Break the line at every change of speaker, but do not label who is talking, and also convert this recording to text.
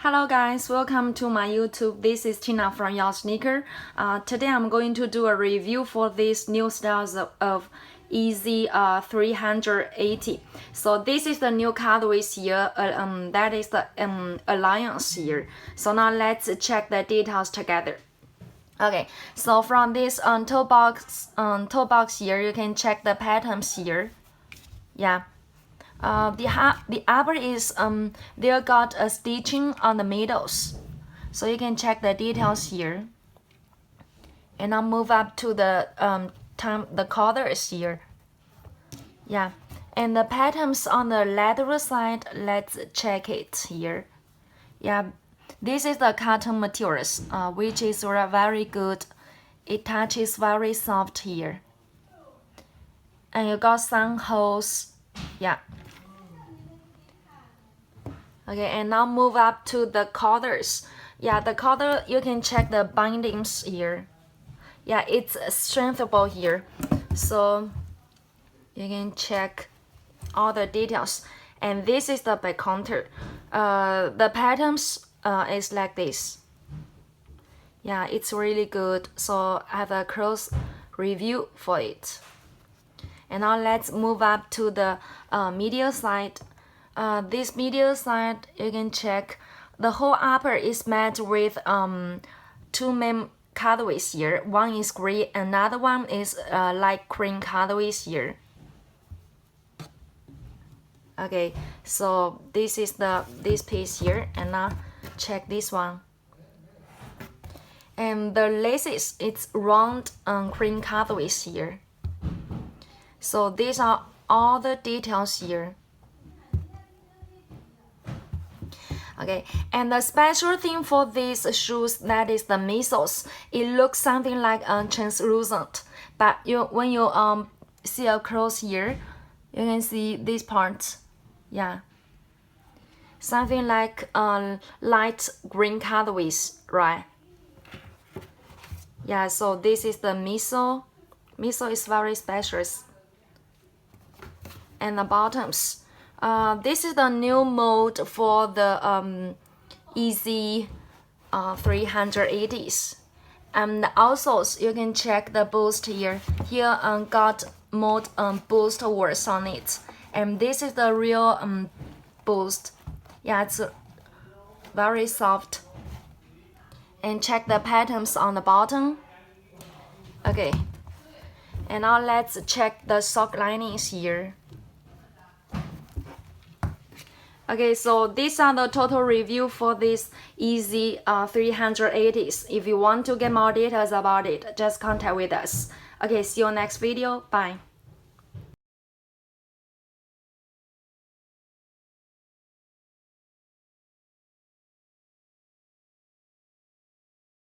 Hello guys, welcome to my YouTube. This is Tina from ursneaker. Today I'm going to do a review for these new styles of Yeezy 380. So this is the new colorways here. That is the Alliance here. So now let's check the details together. Okay, so from this toe box here, you can check the patterns here. Yeah. The upper is they got a stitching on the middles, so you can check the details here. And I'll move up to the colors here. Yeah, and the patterns on the lateral side, let's check it here. Yeah, this is the cotton materials, which is very good. It touches very soft here, and you got some holes. Yeah. Okay, and now move up to the colors. Yeah, the color, you can check the bindings here. Yeah, it's strengthable here. So you can check all the details. And this is the back counter. The patterns is like this. Yeah, it's really good. So I have a close review for it. And now let's move up to the medial side. This medial side, you can check the whole upper is made with two main colorways here. One is gray, another one is light cream colorways here. Okay, so this is this piece here, and now check this one. And the laces, it's round cream colorways here. So these are all the details here. Okay, and the special thing for these shoes, that is the midsoles. It looks something like translucent, but when you see a close here, you can see this part. Yeah, something like light green colorways, right? Yeah, so this is the midsole. Midsole is very special. And the bottoms. This is the new mode for the Yeezy 380s. And also you can check the boost here. Here got mode boost words on it. And this is the real boost. Yeah, it's very soft. And check the patterns on the bottom. Okay. And now let's check the sock linings here. Okay, so these are the total review for this Yeezy 380s. If you want to get more details about it, just contact with us. Okay, see you next video. Bye.